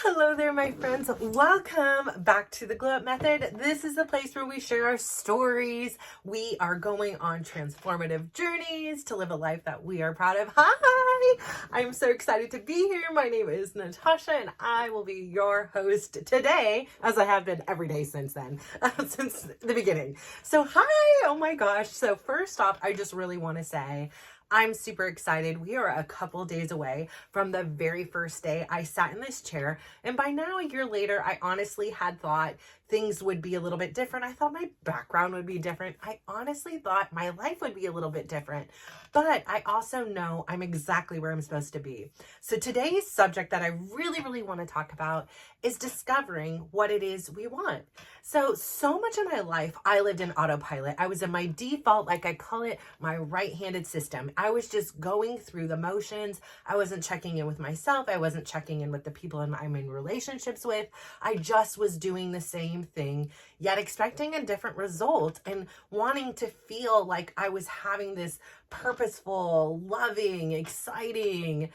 Hello there, my friends. Welcome back to the Glow Up Method. This is the place where we share our stories. We are going on transformative journeys to live a life that we are proud of. Hi! I'm so excited to be here. My name is Natasha, and I will be your host today, as I have been every day since then, since the beginning. So, hi! Oh my gosh. So, first off, I just really want to say, I'm super excited. We are a couple days away from the very first day I sat in this chair. And by now, a year later, I honestly had thought things would be a little bit different. I thought my background would be different. I honestly thought my life would be a little bit different. But I also know I'm exactly where I'm supposed to be. So today's subject that I really want to talk about is discovering what it is we want. So much of my life, I lived in autopilot. I was in my default, like I call it, my right-handed system. I was just going through the motions. I wasn't checking in with myself. I wasn't checking in with the people I'm in relationships with. I just was doing the same thing, yet expecting a different result and wanting to feel like I was having this purposeful, loving, exciting,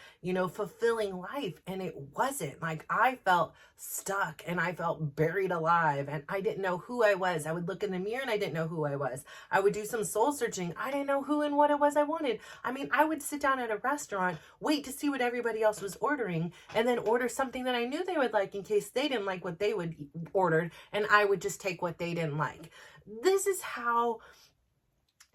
fulfilling life. And it wasn't. Like, I felt stuck and I felt buried alive and I didn't know who I was. I would look in the mirror and I didn't know who I was. I would do some soul searching. I didn't know who and what it was I wanted. I mean, I would sit down at a restaurant, wait to see what everybody else was ordering, and then order something that I knew they would like in case they didn't like what they would ordered, and I would just take what they didn't like. This is how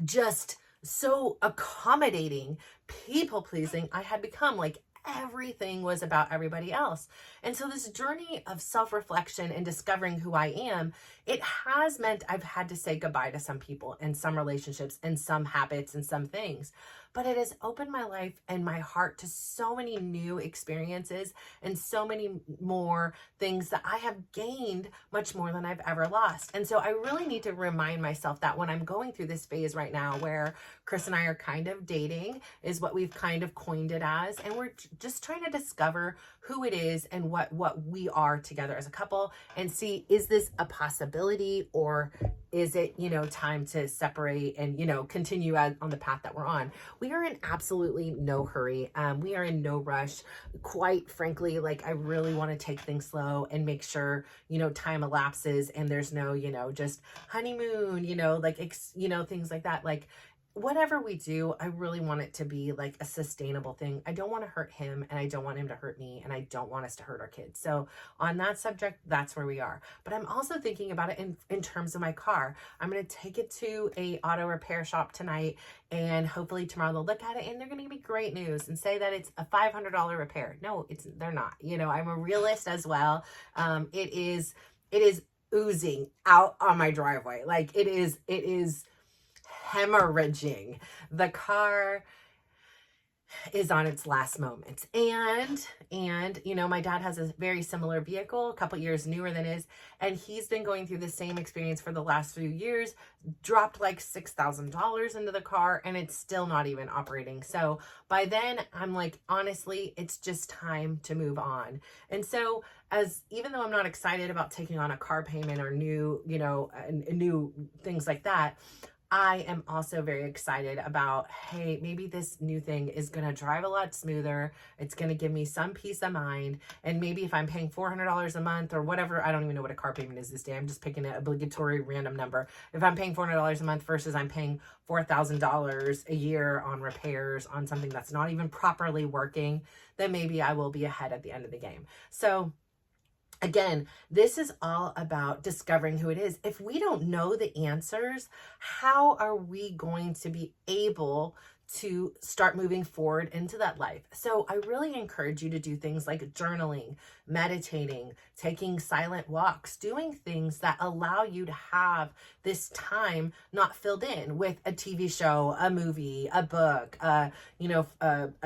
just so accommodating, people pleasing I had become. Like, everything was about everybody else. And so this journey of self-reflection and discovering who I am, it has meant I've had to say goodbye to some people and some relationships and some habits and some things. But it has opened my life and my heart to so many new experiences and so many more things that I have gained much more than I've ever lost. And so I really need to remind myself that when I'm going through this phase right now where Chris and I are kind of dating, is what we've kind of coined it as, and we're just trying to discover who it is and what we are together as a couple, and see, is this a possibility, or is it, time to separate and, continue on the path that we're on. We are in absolutely no hurry. We are in no rush. Quite frankly, like, I really want to take things slow and make sure, time elapses and there's no, just honeymoon, things like that. Like, whatever we do, I really want it to be like a sustainable thing. I don't want to hurt him and I don't want him to hurt me, and I don't want us to hurt our kids. So on that subject, that's where we are. But I'm also thinking about it in terms of my car. I'm going to take it to a auto repair shop tonight, and hopefully tomorrow they'll look at it and they're going to give me great news and say that it's a $500 repair. No, they're not. I'm a realist as well. It is oozing out on my driveway. Like, it is hemorrhaging. The car is on its last moments. And my dad has a very similar vehicle, a couple years newer than his, and he's been going through the same experience for the last few years, dropped like $6,000 into the car, and it's still not even operating. So by then, I'm like, honestly, it's just time to move on. And so, even though I'm not excited about taking on a car payment or new things like that, I am also very excited about, hey, maybe this new thing is going to drive a lot smoother. It's going to give me some peace of mind. And maybe if I'm paying $400 a month or whatever, I don't even know what a car payment is this day. I'm just picking an obligatory random number. If I'm paying $400 a month versus I'm paying $4,000 a year on repairs on something that's not even properly working, then maybe I will be ahead at the end of the game. So again, this is all about discovering who it is. If we don't know the answers, how are we going to be able to start moving forward into that life? So I really encourage you to do things like journaling, meditating, taking silent walks, doing things that allow you to have this time not filled in with a TV show, a movie, a book, a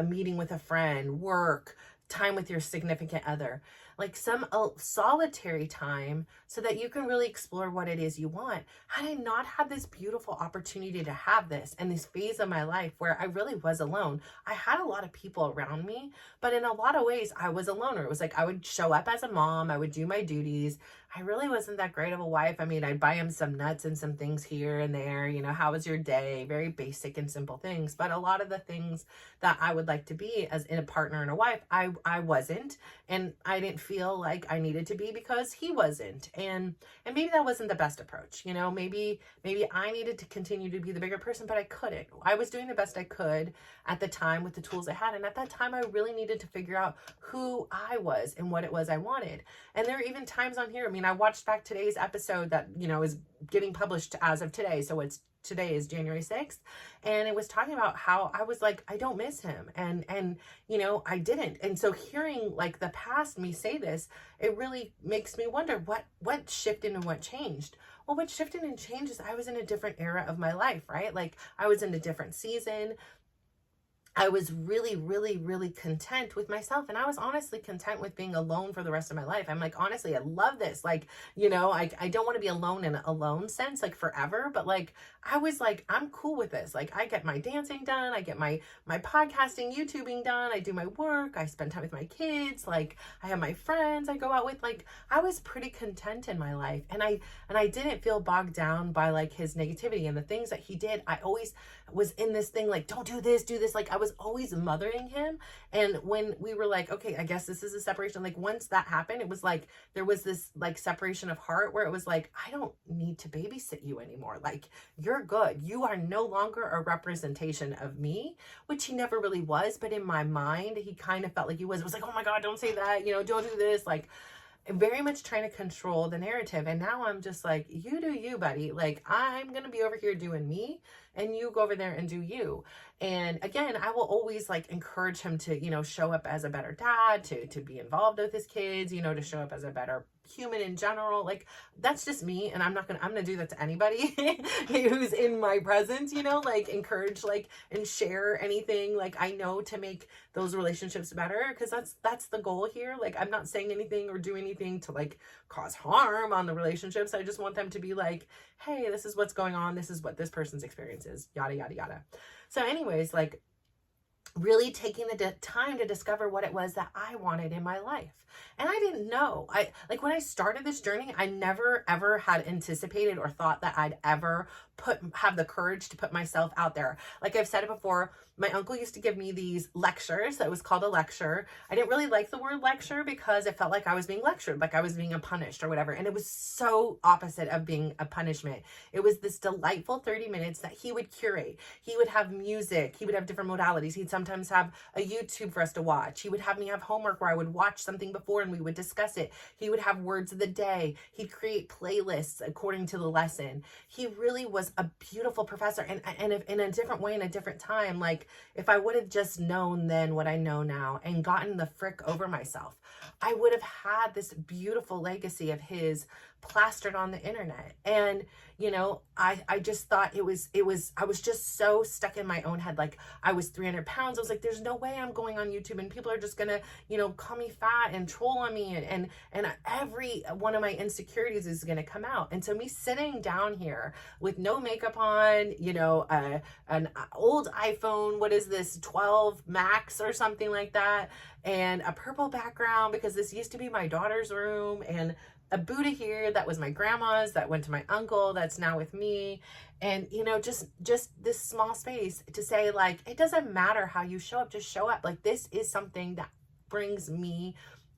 meeting with a friend, work, time with your significant other. Like some solitary time so that you can really explore what it is you want. Had I not had this beautiful opportunity to have this and this phase of my life where I really was alone, I had a lot of people around me, but in a lot of ways I was a loner. It was like I would show up as a mom, I would do my duties. I really wasn't that great of a wife. I mean, I'd buy him some nuts and some things here and there, how was your day? Very basic and simple things. But a lot of the things that I would like to be as in a partner and a wife, I I wasn't, and I didn't feel like I needed to be because he wasn't. And maybe that wasn't the best approach. You know, maybe I needed to continue to be the bigger person, but I couldn't. I was doing the best I could at the time with the tools I had. And at that time, I really needed to figure out who I was and what it was I wanted. And there are even times on here, I mean, I watched back today's episode that, you know, is getting published as of today. So today is January 6th. And it was talking about how I was like, I don't miss him. And, you know, I didn't. And so hearing like the past me say this, it really makes me wonder what shifted and what changed. Well, what shifted and changed is I was in a different era of my life, right? Like I was in a different season. I was really, really, really content with myself. And I was honestly content with being alone for the rest of my life. I'm like, honestly, I love this. Like, you know, I don't want to be alone in a alone sense, like forever. But like, I was like, I'm cool with this. Like, I get my dancing done. I get my podcasting, YouTubing done. I do my work. I spend time with my kids. Like, I have my friends I go out with. Like, I was pretty content in my life. And I didn't feel bogged down by like his negativity and the things that he did. I always was in this thing like, don't do this, do this. Like, I was always mothering him. And when we were like, okay, I guess this is a separation, like once that happened, it was like there was this like separation of heart where it was like, I don't need to babysit you anymore. Like, you're good. You are no longer a representation of me, which he never really was. But in my mind, he kind of felt like he was. It was like, oh my God, don't say that, you know, don't do this. Like, very much trying to control the narrative. And now I'm just like, you do you, buddy. Like, I'm going to be over here doing me and you go over there and do you. And again, I will always like encourage him to, you know, show up as a better dad, to be involved with his kids, you know, to show up as a better human in general. Like, that's just me. And I'm going to do that to anybody who's in my presence, you know, like encourage, like, and share anything like I know to make those relationships better. Cause that's the goal here. Like, I'm not saying anything or do anything to like cause harm on the relationships. I just want them to be like, hey, this is what's going on. This is what this person's experience is, yada, yada, yada. So anyways, like, really taking the time to discover what it was that I wanted in my life. And I didn't know. Like when I started this journey, I never ever had anticipated or thought that I'd ever have the courage to put myself out there. Like I've said it before, my uncle used to give me these lectures. That was called a lecture. I didn't really like the word lecture because it felt like I was being lectured, like I was being punished or whatever. And it was so opposite of being a punishment. It was this delightful 30 minutes that he would curate. He would have music. He would have different modalities. He'd sometimes have a YouTube for us to watch. He would have me have homework where I would watch something before and we would discuss it. He would have words of the day. He'd create playlists according to the lesson. He really was a beautiful professor. And if in a different way, in a different time, like if I would have just known then what I know now and gotten the frick over myself, I would have had this beautiful legacy of his plastered on the internet. And, you know, I just thought I was just so stuck in my own head. Like I was 300 pounds. I was like, there's no way I'm going on YouTube and people are just going to, you know, call me fat and troll on me. And every one of my insecurities is going to come out. And so me sitting down here with no makeup on, you know, an old iPhone, what is this, 12 Max or something like that, and a purple background because this used to be my daughter's room, and a Buddha here that was my grandma's that went to my uncle that's now with me. And, you know, just this small space to say like, it doesn't matter how you show up, just show up. Like this is something that brings me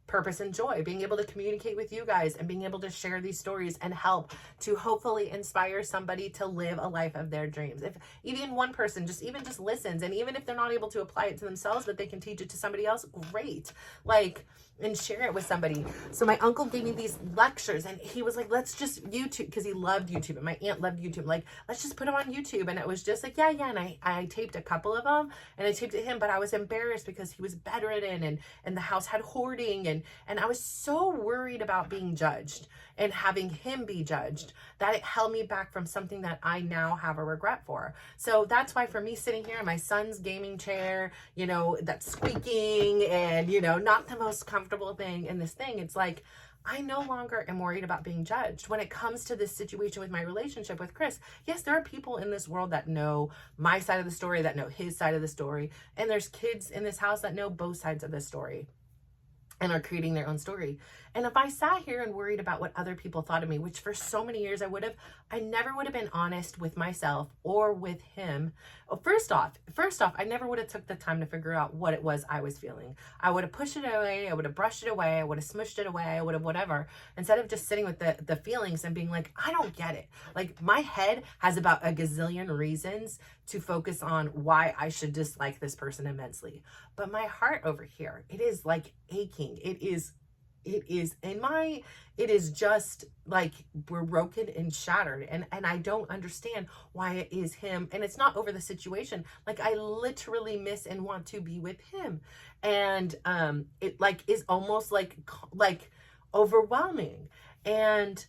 purpose and joy, being able to communicate with you guys and being able to share these stories and help to hopefully inspire somebody to live a life of their dreams. If even one person just listens, and even if they're not able to apply it to themselves, but they can teach it to somebody else, great. Like, and share it with somebody. So my uncle gave me these lectures and he was like, let's just YouTube, because he loved YouTube and my aunt loved YouTube. Like, let's just put them on YouTube. And it was just like, yeah. And I taped a couple of them and I taped it him, but I was embarrassed because he was bedridden and the house had hoarding. And I was so worried about being judged and having him be judged that it held me back from something that I now have a regret for. So that's why for me sitting here in my son's gaming chair, you know, that's squeaking and, you know, not the most comfortable thing in this thing, it's like, I no longer am worried about being judged when it comes to this situation with my relationship with Chris. Yes, there are people in this world that know my side of the story, that know his side of the story. And there's kids in this house that know both sides of the story. and are creating their own story. And if I sat here and worried about what other people thought of me, which for so many years I never would have been honest with myself or with him. Well, first off, I never would have took the time to figure out what it was I was feeling. I would have pushed it away. I would have brushed it away. I would have smushed it away. I would have whatever, instead of just sitting with the feelings and being like, I don't get it. Like, my head has about a gazillion reasons to focus on why I should dislike this person immensely. But my heart over here, it is like aching. It is just like broken and shattered, and I don't understand why it is him. And it's not over the situation. Like, I literally miss and want to be with him, and it like is almost like overwhelming. And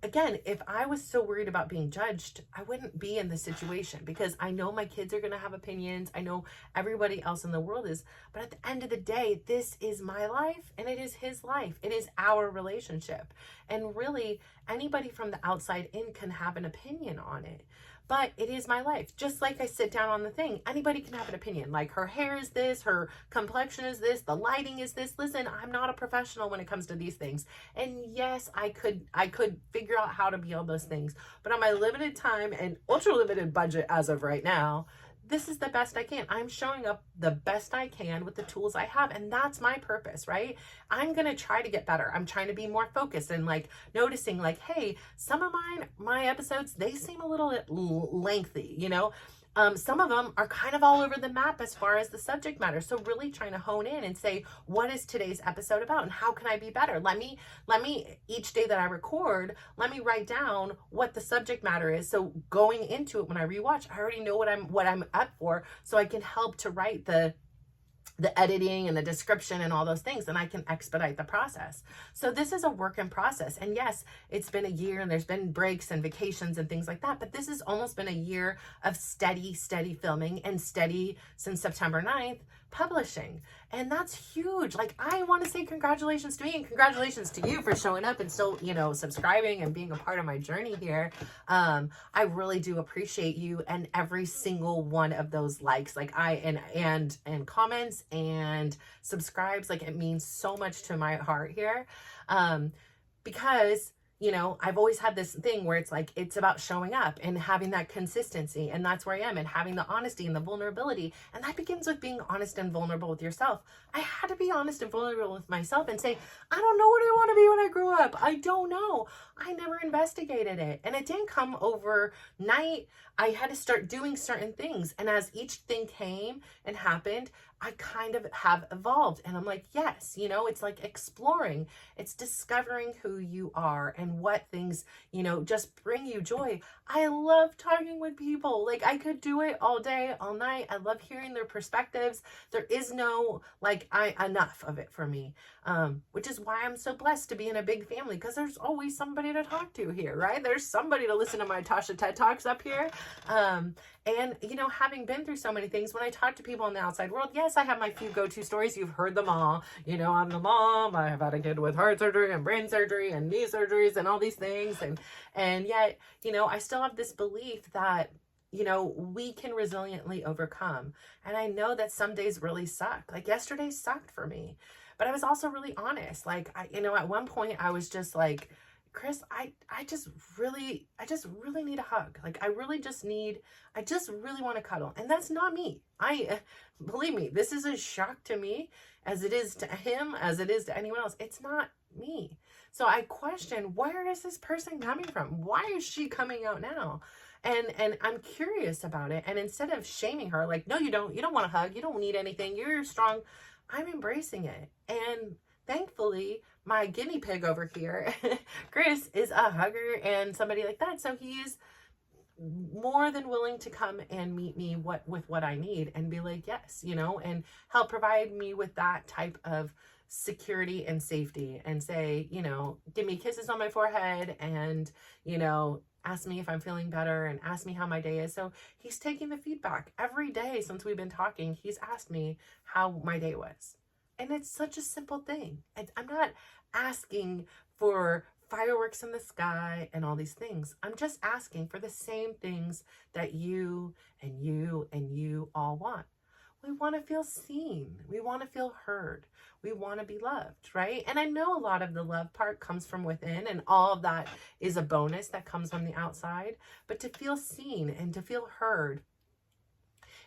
again, if I was so worried about being judged, I wouldn't be in this situation, because I know my kids are going to have opinions. I know everybody else in the world is. But at the end of the day, this is my life and it is his life. It is our relationship. And really, anybody from the outside in can have an opinion on it. But it is my life. Just like I sit down on the thing, anybody can have an opinion. Like, her hair is this, her complexion is this, the lighting is this. Listen, I'm not a professional when it comes to these things. And yes, I could figure out how to be all those things. But on my limited time and ultra limited budget as of right now, this is the best I can. I'm showing up the best I can with the tools I have. And that's my purpose, right? I'm going to try to get better. I'm trying to be more focused and like noticing like, hey, some of my episodes, they seem a little lengthy, some of them are kind of all over the map as far as the subject matter. So really trying to hone in and say, what is today's episode about and how can I be better? Let me each day that I record, let me write down what the subject matter is. So going into it, when I rewatch, I already know what I'm up for, so I can help to write the editing and the description and all those things, and I can expedite the process. So this is a work in process. And yes, it's been a year and there's been breaks and vacations and things like that, but this has almost been a year of steady filming, and steady since September 9th publishing. And that's huge. Like, I want to say congratulations to me and congratulations to you for showing up and still, subscribing and being a part of my journey here. I really do appreciate you and every single one of those likes, like and comments and subscribes. Like, it means so much to my heart here. Because I've always had this thing where it's like, it's about showing up and having that consistency. And that's where I am, and having the honesty and the vulnerability. And that begins with being honest and vulnerable with yourself. I had to be honest and vulnerable with myself and say, I don't know what I want to be when I grow up. I don't know. I never investigated it. And it didn't come overnight. I had to start doing certain things. And as each thing came and happened, I kind of have evolved. And I'm like, yes, it's like exploring. It's discovering who you are and what things, just bring you joy. I love talking with people. Like, I could do it all day, all night. I love hearing their perspectives. There is no, enough of it for me. Which is why I'm so blessed to be in a big family, because there's always somebody to talk to here, right? There's somebody to listen to my Tasha TED Talks up here. And, having been through so many things, when I talk to people in the outside world, yes, I have my few go-to stories. You've heard them all. I'm the mom. I have had a kid with heart surgery and brain surgery and knee surgeries and all these things. And yet, I still have this belief that, we can resiliently overcome. And I know that some days really suck. Like, yesterday sucked for me. But I was also really honest. Like, at one point I was just like, Chris, I just really need a hug. Like, I just really want to cuddle. And that's not me. Believe me, this is a shock to me, as it is to him, as it is to anyone else. It's not me. So I question, where is this person coming from? Why is she coming out now? And I'm curious about it. And instead of shaming her, like, no, you don't want a hug. You don't need anything. You're strong. I'm embracing it. And thankfully, my guinea pig over here, Chris, is a hugger and somebody like that. So he's more than willing to come and meet me with what I need and be like, yes, and help provide me with that type of security and safety, and say, give me kisses on my forehead and, ask me if I'm feeling better and ask me how my day is. So he's taking the feedback every day since we've been talking. He's asked me how my day was. And it's such a simple thing. I'm not asking for fireworks in the sky and all these things. I'm just asking for the same things that you and you and you all want. we want to feel seen. We want to feel heard. We want to be loved, right? And I know a lot of the love part comes from within, and all of that is a bonus that comes from the outside. But to feel seen and to feel heard,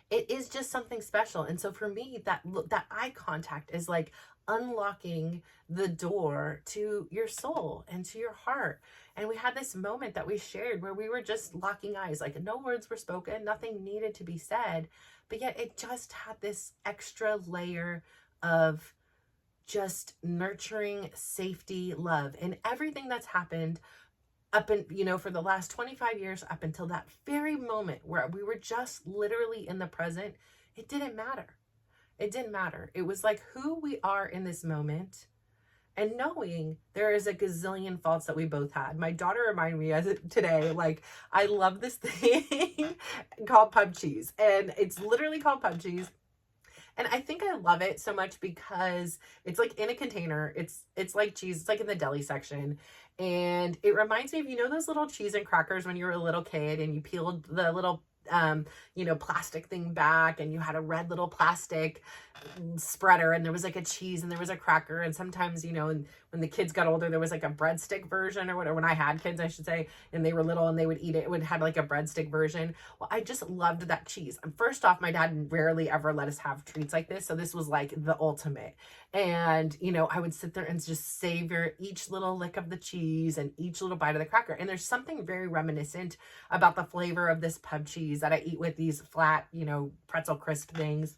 it is just something special. And so for me, that eye contact is like unlocking the door to your soul and to your heart. And we had this moment that we shared where we were just locking eyes, like no words were spoken, nothing needed to be said, but yet it just had this extra layer of just nurturing, safety, love. And everything that's happened up in, for the last 25 years, up until that very moment where we were just literally in the present, it didn't matter. It didn't matter. It was like who we are in this moment, and knowing there is a gazillion faults that we both had. My daughter reminded me today, like, I love this thing called pub cheese, and it's literally called pub cheese. And I think I love it so much because it's like in a container. It's like cheese. It's like in the deli section. And it reminds me of, those little cheese and crackers when you were a little kid and you peeled the little, plastic thing back, and you had a red little plastic spreader, and there was like a cheese and there was a cracker. And sometimes, and when the kids got older, there was like a breadstick version or whatever. When I had kids, I should say, and they were little and they would eat it, it would have like a breadstick version. Well, I just loved that cheese. And first off, my dad rarely ever let us have treats like this. So this was like the ultimate. And, I would sit there and just savor each little lick of the cheese and each little bite of the cracker. And there's something very reminiscent about the flavor of this pub cheese that I eat with these flat, pretzel crisp things.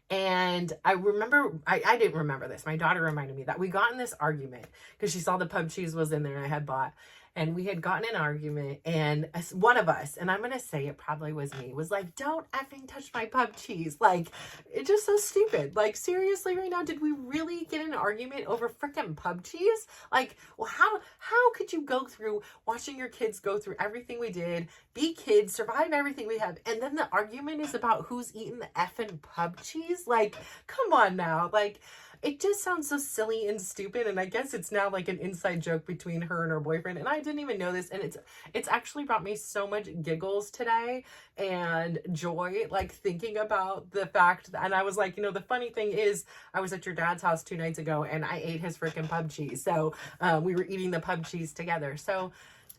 And I remember, I didn't remember this. My daughter reminded me that we got in this argument because she saw the pub cheese was in there I had bought. And we had gotten an argument, and one of us, and I'm going to say it probably was me, was like, don't effing touch my pub cheese. Like, it's just so stupid. Like, seriously, right now, did we really get in an argument over freaking pub cheese? Like, well, how could you go through watching your kids go through everything we did, be kids, survive everything we have, and then the argument is about who's eating the effing pub cheese? Like, come on now. Like, it just sounds so silly and stupid, and I guess it's now like an inside joke between her and her boyfriend, and I didn't even know this, and it's actually brought me so much giggles today and joy, like thinking about the fact that, and I was like, the funny thing is, I was at your dad's house 2 nights ago, and I ate his freaking pub cheese, so we were eating the pub cheese together. So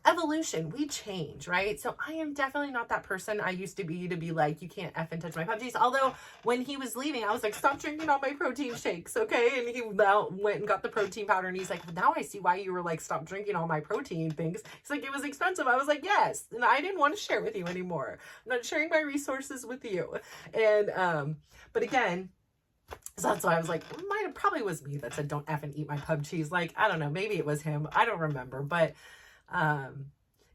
evolution, we change, right? So I am definitely not that person I used to be like, you can't effing touch my pub cheese. Although when he was leaving, I was like, stop drinking all my protein shakes, okay? And he now went and got the protein powder, and he's like, now I see why you were like, stop drinking all my protein things. He's like, it was expensive. I was like, yes, and I didn't want to share with you anymore. I'm not sharing my resources with you. And but again, so that's why I was like, it probably was me that said, don't effing eat my pub cheese. Like, I don't know, maybe it was him, I don't remember, but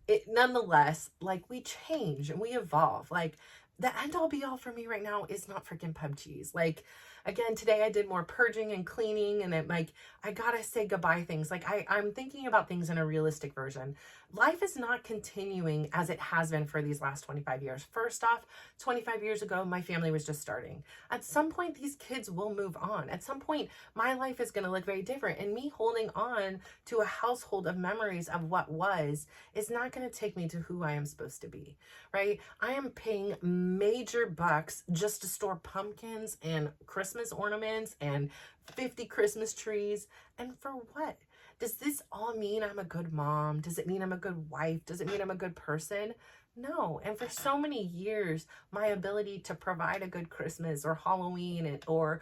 it nonetheless, like, we change and we evolve. Like, the end all be all for me right now is not freaking pub cheese. Like, again, today I did more purging and cleaning, and I gotta say goodbye things. Like, I'm thinking about things in a realistic version. Life is not continuing as it has been for these last 25 years. First off, 25 years ago, my family was just starting. At some point, these kids will move on. At some point, my life is going to look very different. And me holding on to a household of memories of what was is not going to take me to who I am supposed to be, right? I am paying major bucks just to store pumpkins and Christmas ornaments and 50 Christmas trees. And for what? Does this all mean I'm a good mom? Does it mean I'm a good wife? Does it mean I'm a good person? No. And for so many years, my ability to provide a good Christmas or Halloween or,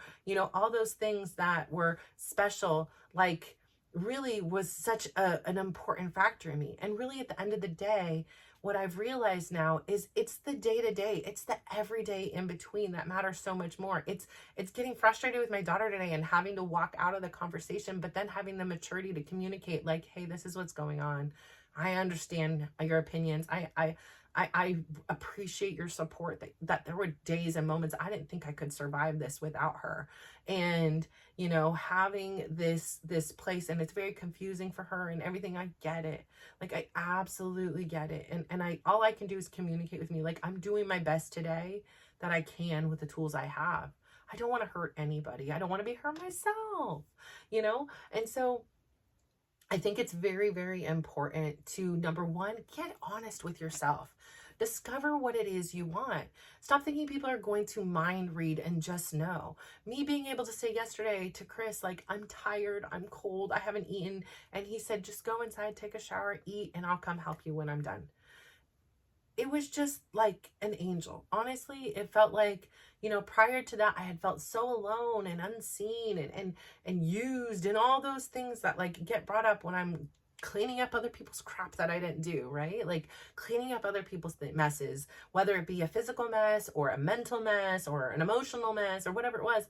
all those things that were special, like, really was such an important factor in me. And really, at the end of the day, what I've realized now is it's the day-to-day, it's the everyday in between that matters so much more. It's getting frustrated with my daughter today and having to walk out of the conversation, but then having the maturity to communicate, like, hey, this is what's going on. I understand your opinions. I appreciate your support, that there were days and moments I didn't think I could survive this without her. And, having this place, and it's very confusing for her and everything. I get it. Like, I absolutely get it. And all I can do is communicate with me. Like, I'm doing my best today that I can with the tools I have. I don't want to hurt anybody. I don't want to be hurt myself, And so I think it's very, very important to, number one, get honest with yourself. Discover what it is you want. Stop thinking people are going to mind read and just know. Me being able to say yesterday to Chris, like, I'm tired, I'm cold, I haven't eaten. And he said, just go inside, take a shower, eat, and I'll come help you when I'm done. It was just like an angel. Honestly, it felt like, prior to that, I had felt so alone and unseen and used and all those things that like get brought up when I'm cleaning up other people's crap that I didn't do, right? Like cleaning up other people's messes, whether it be a physical mess or a mental mess or an emotional mess or whatever it was.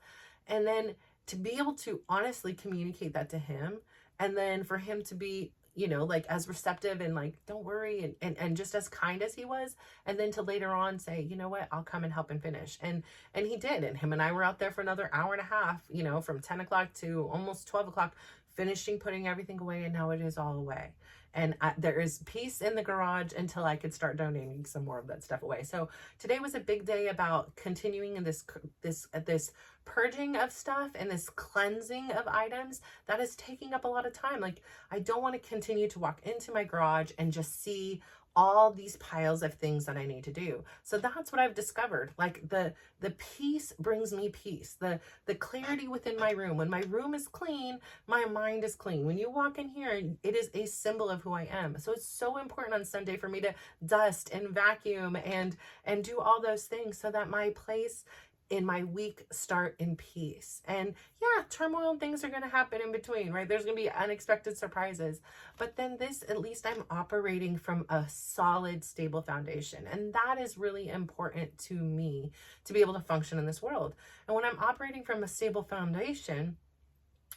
And then to be able to honestly communicate that to him, and then for him to be, like as receptive and like, don't worry, and just as kind as he was. And then to later on say, you know what, I'll come and help and finish. And he did. And him and I were out there for another hour and a half, from 10 o'clock to almost 12 o'clock, finishing putting everything away. And now it is all away. And there is peace in the garage until I could start donating some more of that stuff away. So today was a big day about continuing in this purging of stuff and this cleansing of items that is taking up a lot of time. Like, I don't want to continue to walk into my garage and just see all these piles of things that I need to do. So that's what I've discovered. Like the peace brings me peace. The clarity within my room. When my room is clean, my mind is clean. When you walk in here, it is a symbol of who I am. So it's so important on Sunday for me to dust and vacuum and do all those things so that my place in my week start in peace. And yeah, turmoil and things are going to happen in between, right? There's going to be unexpected surprises. But then this, at least I'm operating from a solid, stable foundation. And that is really important to me to be able to function in this world. And when I'm operating from a stable foundation,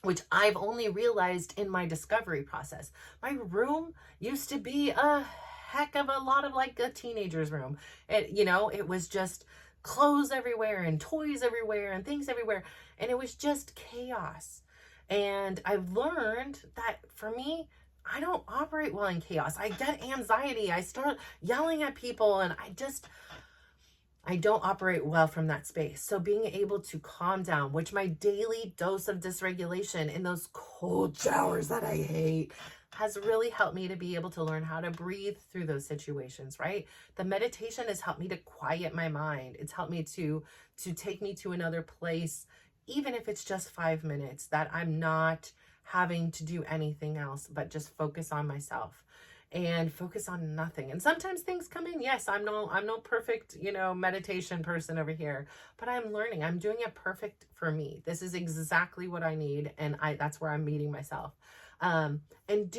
which I've only realized in my discovery process, my room used to be a heck of a lot of like a teenager's room. It was just clothes everywhere and toys everywhere and things everywhere. And it was just chaos. And I've learned that for me, I don't operate well in chaos. I get anxiety. I start yelling at people and I don't operate well from that space. So being able to calm down, which my daily dose of dysregulation in those cold showers that I hate, has really helped me to be able to learn how to breathe through those situations, right? The meditation has helped me to quiet my mind. It's helped me to take me to another place, even if it's just 5 minutes, that I'm not having to do anything else, but just focus on myself and focus on nothing. And sometimes things come in. Yes, I'm no perfect, meditation person over here, but I'm learning. I'm doing it perfect for me. This is exactly what I need. And that's where I'm meeting myself. And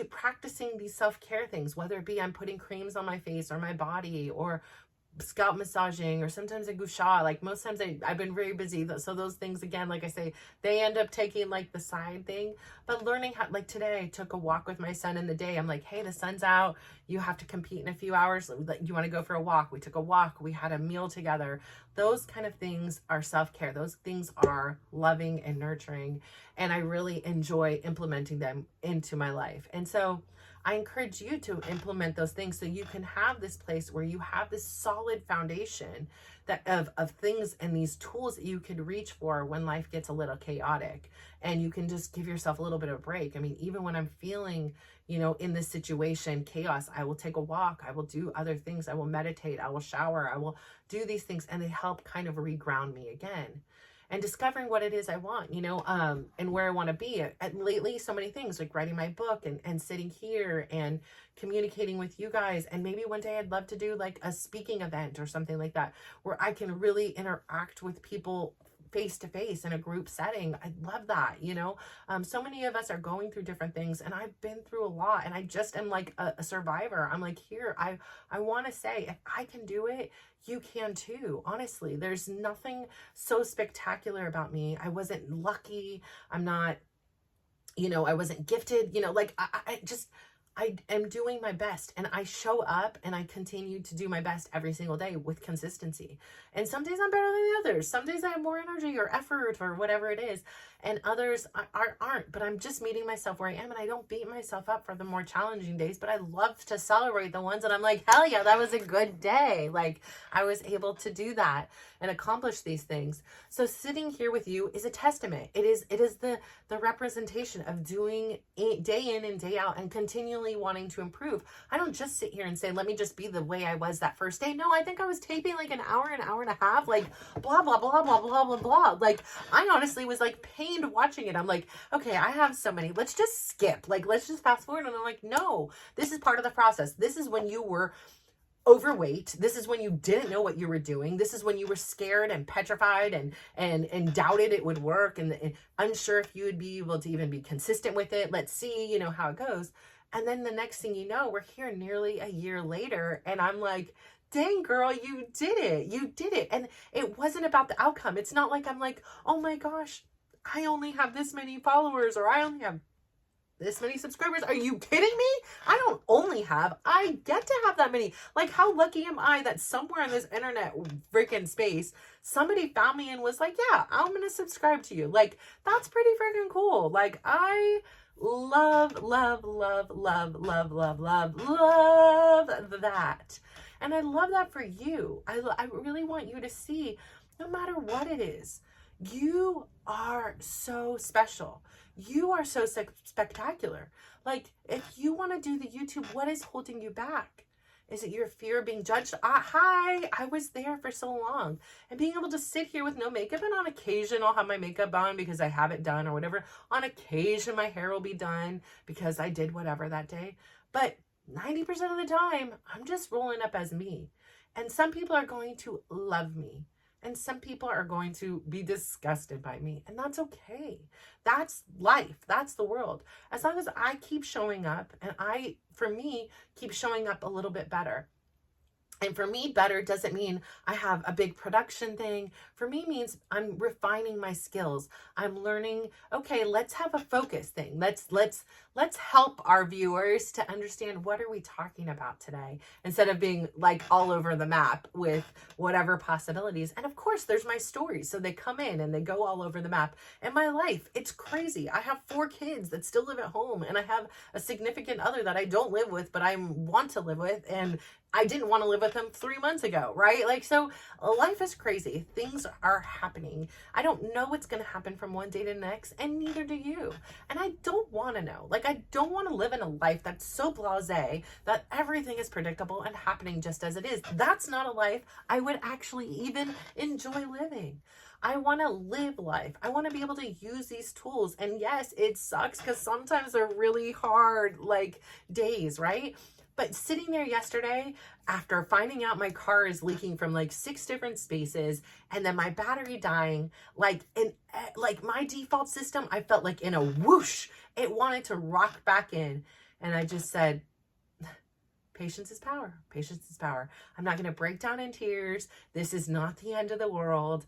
practicing these self-care things, whether it be I'm putting creams on my face or my body or scalp massaging, or sometimes a gua sha. Like most times I've been very busy. So those things, again, like I say, they end up taking like the side thing. But learning how, like today, I took a walk with my son in the day. I'm like, hey, the sun's out. You have to compete in a few hours. You want to go for a walk? We took a walk. We had a meal together. Those kind of things are self-care. Those things are loving and nurturing. And I really enjoy implementing them into my life. And so I encourage you to implement those things so you can have this place where you have this solid foundation of things and these tools that you can reach for when life gets a little chaotic, and you can just give yourself a little bit of a break. I mean, even when I'm feeling, in this situation, chaos, I will take a walk. I will do other things. I will meditate. I will shower. I will do these things, and they help kind of reground me again. And discovering what it is I want, and where I want to be. Lately, so many things, like writing my book and sitting here and communicating with you guys. And maybe one day I'd love to do like a speaking event or something like that, where I can really interact with people face to face in a group setting. I love that, so many of us are going through different things, and I've been through a lot, and I just am like a survivor. I'm like, here, I want to say, if I can do it, you can too. Honestly, there's nothing so spectacular about me. I wasn't lucky. I'm not, I wasn't gifted, I am doing my best, and I show up and I continue to do my best every single day with consistency. And some days I'm better than the others. Some days I have more energy or effort or whatever it is. and others aren't, but I'm just meeting myself where I am, and I don't beat myself up for the more challenging days, but I love to celebrate the ones that I'm like, hell yeah, that was a good day. Like, I was able to do that and accomplish these things. So sitting here with you is a testament. It is the representation of doing day in and day out and continually wanting to improve. I don't just sit here and say, let me just be the way I was that first day. No, I think I was taping like an hour and a half, like blah, blah, blah, blah, blah, blah, blah. Like, I honestly was like pained watching it. I'm like, okay, I have so many, let's just skip. Like, let's just fast forward. And I'm like, no, this is part of the process. This is when you were overweight. This is when you didn't know what you were doing. This is when you were scared and petrified and doubted it would work and unsure if you would be able to even be consistent with it. Let's see, you know, how it goes. And then the next thing you know, we're here nearly a year later, and I'm like, dang girl, you did it. You did it. And it wasn't about the outcome. It's not like I'm like, oh my gosh, I only have this many followers, or I only have this many subscribers. Are you kidding me? I don't only have, I get to have that many. Like, how lucky am I that somewhere in this internet freaking space, somebody found me and was like, yeah, I'm going to subscribe to you. Like, that's pretty freaking cool. Like, I love, love, love, love, love, love, love, love that. And I love that for you. I really want you to see, no matter what it is, you are so special. You are so spectacular. Like, if you want to do the YouTube, what is holding you back? Is it your fear of being judged? Hi, I was there for so long. And being able to sit here with no makeup, and on occasion I'll have my makeup on because I have it done or whatever. On occasion my hair will be done because I did whatever that day. But 90% of the time, I'm just rolling up as me. And some people are going to love me. And some people are going to be disgusted by me. And that's okay. That's life. That's the world. As long as I keep showing up, and for me, keep showing up a little bit better. And for me, better doesn't mean I have a big production thing. For me means I'm refining my skills. I'm learning, okay, let's have a focus thing. Let's help our viewers to understand, what are we talking about today, instead of being like all over the map with whatever possibilities. And of course, there's my stories. So they come in and they go all over the map. And my life, it's crazy. I have 4 kids that still live at home, and I have a significant other that I don't live with, but I want to live with. And I didn't want to live with him 3 months ago, right? Like, so life is crazy. Things are happening. I don't know what's going to happen from one day to the next, and neither do you. And I don't want to know. Like, I don't want to live in a life that's so blasé that everything is predictable and happening just as it is. That's not a life I would actually even enjoy living. I want to live life. I want to be able to use these tools. And yes, it sucks because sometimes they're really hard, like, days, right? But sitting there yesterday, after finding out my car is leaking from like 6 different spaces, and then my battery dying, like my default system, I felt like in a whoosh, it wanted to rock back in. And I just said, patience is power. Patience is power. I'm not going to break down in tears. This is not the end of the world.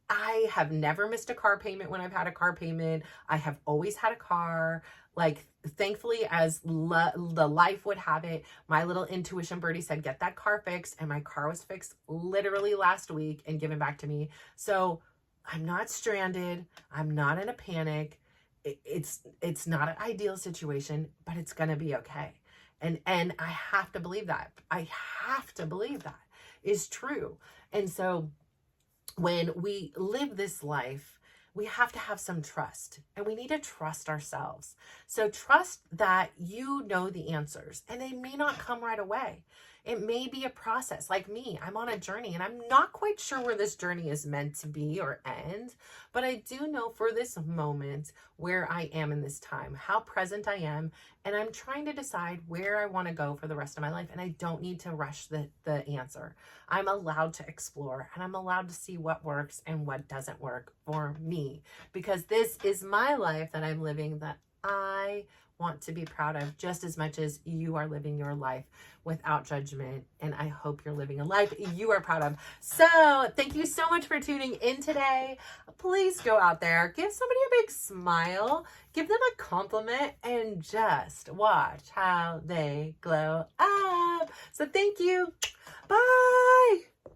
I have never missed a car payment when I've had a car payment. I have always had a car. Like, thankfully, as the life would have it, my little intuition birdie said, get that car fixed. And my car was fixed literally last week and given back to me. So I'm not stranded. I'm not in a panic. It's not an ideal situation, but it's going to be okay. And I have to believe that. I have to believe that is true. And so when we live this life, we have to have some trust, and we need to trust ourselves. So trust that you know the answers, and they may not come right away. It may be a process. Like me, I'm on a journey, and I'm not quite sure where this journey is meant to be or end, but I do know for this moment where I am in this time, how present I am, and I'm trying to decide where I want to go for the rest of my life, and I don't need to rush the answer. I'm allowed to explore, and I'm allowed to see what works and what doesn't work for me, because this is my life that I'm living, that I want to be proud of just as much as you are living your life without judgment. And I hope you're living a life you are proud of. So thank you so much for tuning in today. Please go out there, give somebody a big smile, give them a compliment, and just watch how they glow up. So thank you. Bye.